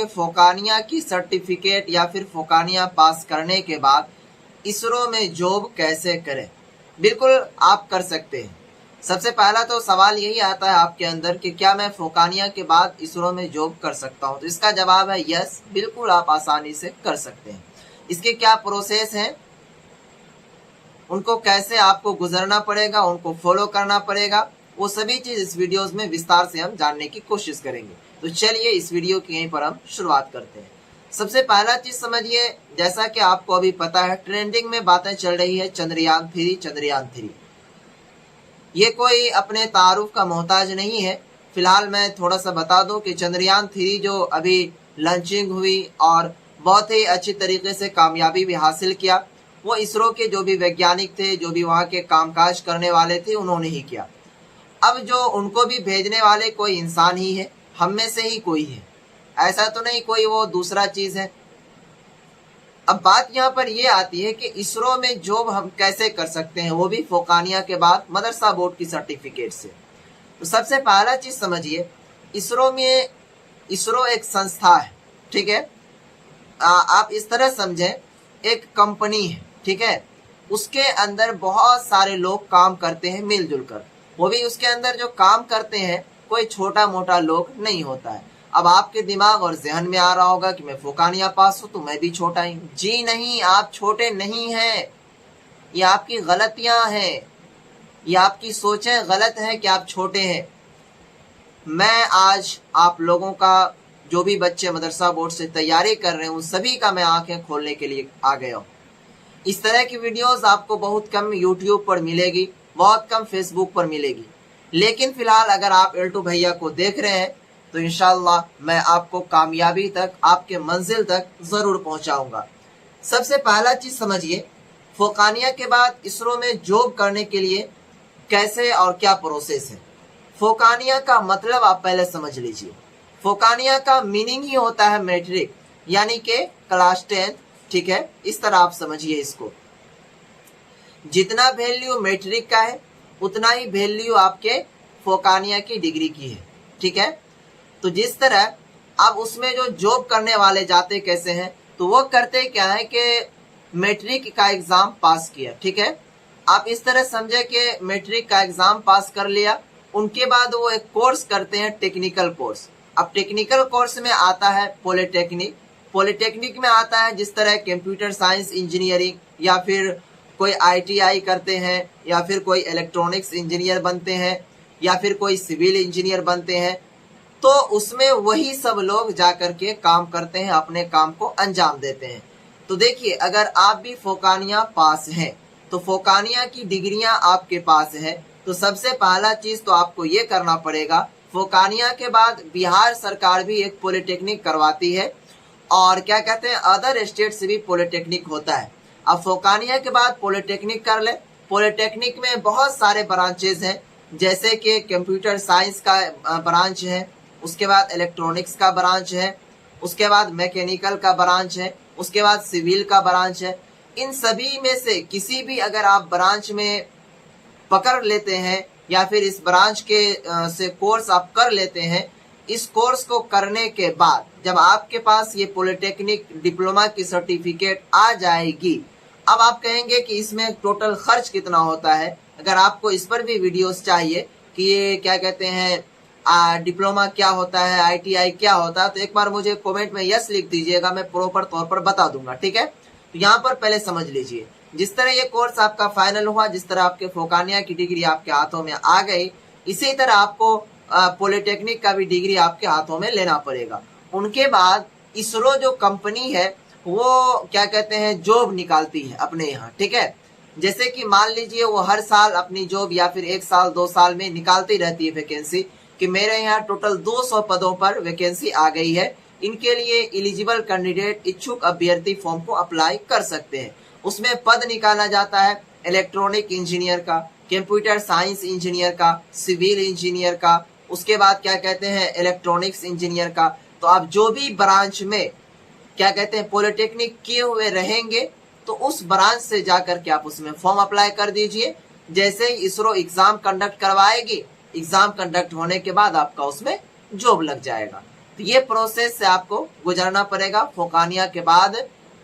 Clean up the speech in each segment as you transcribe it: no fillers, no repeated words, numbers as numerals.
कि फोकानिया की सर्टिफिकेट या फिर फोकानिया पास करने के बाद इसरो में जॉब कैसे करें। बिल्कुल आप कर सकते हैं। सबसे पहला तो सवाल यही आता है आपके अंदर कि क्या मैं फोकानिया के बाद इसरो में जॉब कर सकता हूं। तो इसका जवाब है यस, बिल्कुल आप आसानी से कर सकते हैं। इसके क्या प्रोसेस हैं, उनको कैसे आपको गुजरना पड़ेगा, उनको फॉलो करना पड़ेगा, वो सभी चीज इस वीडियोस में विस्तार से हम जानने की कोशिश करेंगे। तो चलिए इस वीडियो की यहीं पर हम शुरुआत करते हैं। सबसे पहला चीज समझिए, जैसा कि आपको अभी पता है ट्रेंडिंग में बातें चल रही है चंद्रयान 3। ये कोई अपने तारुफ का मोहताज नहीं है। फिलहाल मैं थोड़ा सा बता दूं कि चंद्रयान 3 जो अभी लॉन्चिंग हुई और बहुत ही अच्छी तरीके से कामयाबी भी हासिल किया, वो इसरो के जो भी वैज्ञानिक थे, जो भी वहाँ के कामकाज करने वाले थे, उन्होंने ही किया। अब जो उनको भी भेजने वाले कोई इंसान ही है, हम में से ही कोई है, ऐसा तो नहीं कोई वो दूसरा चीज है। अब बात यहाँ पर ये आती है कि इसरो में जॉब हम कैसे कर सकते हैं, वो भी फोकानिया के बाद मदरसा बोर्ड की सर्टिफिकेट से। तो सबसे पहला चीज समझिए, इसरो एक संस्था है, ठीक है। आप इस तरह समझें, एक कंपनी है, ठीक है। उसके अंदर बहुत सारे लोग काम करते हैं मिलजुल कर। वो भी उसके अंदर जो काम करते हैं कोई छोटा मोटा लोग नहीं होता है। अब आपके दिमाग और जहन में आ रहा होगा कि मैं फोकानिया पास हूं तो मैं भी छोटा ही। जी नहीं, आप छोटे नहीं हैं। ये आपकी गलतियां हैं, ये आपकी सोचें गलत है कि आप छोटे हैं। मैं आज आप लोगों का, जो भी बच्चे मदरसा बोर्ड से तैयारी कर रहे हैं, उन सभी का मैं आंखें खोलने के लिए आ गया हूँ। इस तरह की वीडियोस आपको बहुत कम यूट्यूब पर मिलेगी, बहुत कम फेसबुक पर मिलेगी। लेकिन फिलहाल अगर आप एल्टू भैया को देख रहे हैं तो इंशाल्लाह मैं आपको कामयाबी तक, आपके मंजिल तक जरूर पहुंचाऊंगा। सबसे पहला चीज समझिए, फोकानिया के बाद इसरो में जॉब करने के लिए कैसे और क्या प्रोसेस है। फोकानिया का मतलब आप पहले समझ लीजिए। फोकानिया का मीनिंग ही होता है मैट्रिक, यानी कि क्लास 10, ठीक है। इस तरह आप समझिए इसको। जितना वैल्यू मैट्रिक का है उतना ही वैल्यू आपके फोकानिया की डिग्री की है, ठीक है। तो जिस तरह अब उसमें जो जॉब करने वाले जाते कैसे हैं, तो वो करते क्या है कि मैट्रिक का एग्जाम पास किया, ठीक है। आप इस तरह समझे कि मैट्रिक का एग्जाम पास कर लिया, उनके बाद वो एक कोर्स करते हैं, टेक्निकल कोर्स। अब टेक्निकल कोर्स में आता है पॉलिटेक्निक, पॉलिटेक्निक में आता है जिस तरह कंप्यूटर साइंस इंजीनियरिंग, या फिर कोई ITI करते हैं, या फिर कोई इलेक्ट्रॉनिक्स इंजीनियर बनते हैं, या फिर कोई सिविल इंजीनियर बनते हैं। तो उसमें वही सब लोग जाकर के काम करते हैं, अपने काम को अंजाम देते हैं। तो देखिए, अगर आप भी फोकानिया पास हैं, तो फोकानिया की डिग्रियां आपके पास है, तो सबसे पहला चीज तो आपको ये करना पड़ेगा, फोकानिया के बाद बिहार सरकार भी एक पॉलिटेक्निक करवाती है, और क्या कहते हैं, अदर स्टेट से भी पॉलिटेक्निक होता है। अब फोकानिया के बाद पॉलिटेक्निक कर ले। पॉलिटेक्निक में बहुत सारे ब्रांचेज हैं, जैसे कि कंप्यूटर साइंस का ब्रांच है, उसके बाद इलेक्ट्रॉनिक्स का ब्रांच है, उसके बाद मैकेनिकल का ब्रांच है, उसके बाद सिविल का ब्रांच है। इन सभी में से किसी भी अगर आप ब्रांच में पकड़ लेते हैं, या फिर इस ब्रांच के से कोर्स आप कर लेते हैं, इस कोर्स को करने के बाद जब आपके पास ये पॉलिटेक्निक डिप्लोमा की सर्टिफिकेट आ जाएगी, अब आप कहेंगे कि इसमें टोटल खर्च कितना होता है। अगर आपको इस पर भी वीडियोस चाहिए कि ये क्या कहते हैं, डिप्लोमा क्या होता है, ITI क्या होता है, तो एक बार मुझे कमेंट में यस लिख दीजिएगा, मैं प्रॉपर तौर पर बता दूंगा, ठीक है। तो यहाँ पर पहले समझ लीजिए, जिस तरह ये कोर्स आपका फाइनल हुआ, जिस तरह आपके फोकानिया की डिग्री आपके हाथों में आ गई, इसी तरह आपको पॉलिटेक्निक का भी डिग्री आपके हाथों में लेना पड़ेगा। उनके बाद इसरो जो कंपनी है वो क्या कहते हैं, जॉब निकालती है अपने यहाँ, ठीक है। जैसे कि मान लीजिए वो हर साल अपनी जॉब, या फिर 1 साल 2 साल में निकालती रहती है वैकेंसी, कि मेरे यहाँ टोटल 200 पदों पर वैकेंसी आ गई है, इनके लिए एलिजिबल कैंडिडेट, इच्छुक अभ्यर्थी फॉर्म को अप्लाई कर सकते हैं। उसमें पद निकाला जाता है इलेक्ट्रॉनिक इंजीनियर का, कंप्यूटर साइंस इंजीनियर का, सिविल इंजीनियर का, उसके बाद क्या कहते हैं इलेक्ट्रॉनिक्स इंजीनियर का। तो आप जो भी ब्रांच में क्या कहते हैं पॉलिटेक्निक किए हुए रहेंगे, तो उस ब्रांच से जाकर के आप उसमें फॉर्म अप्लाई कर दीजिए। जैसे ही इसरो एग्जाम कंडक्ट करवाएगी, एग्जाम कंडक्ट होने के बाद आपका उसमें जॉब लग जाएगा। तो ये प्रोसेस से आपको गुजरना पड़ेगा फोकानिया के बाद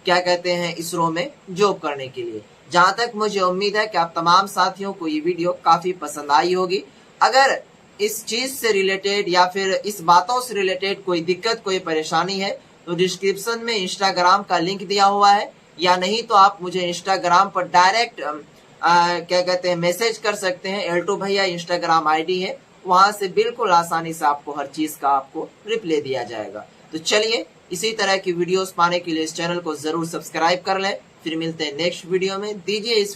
क्या कहते हैं इसरो में जॉब करने के लिए। जहां तक मुझे उम्मीद है कि आप तमाम साथियों को ये वीडियो काफी पसंद आई होगी। अगर इस चीज से रिलेटेड या फिर इस बातों से रिलेटेड कोई दिक्कत कोई परेशानी है तो डिस्क्रिप्शन में इंस्टाग्राम का लिंक दिया हुआ है, या नहीं तो आप मुझे इंस्टाग्राम पर डायरेक्ट क्या कहते हैं मैसेज कर सकते हैं। एल्टो भैया इंस्टाग्राम आईडी है, वहां से बिल्कुल आसानी से आपको हर चीज का आपको रिप्लाई दिया जाएगा। तो चलिए इसी तरह की वीडियोस पाने के लिए इस चैनल को जरूर सब्सक्राइब कर लें। फिर मिलते हैं नेक्स्ट वीडियो में। दीजिए इस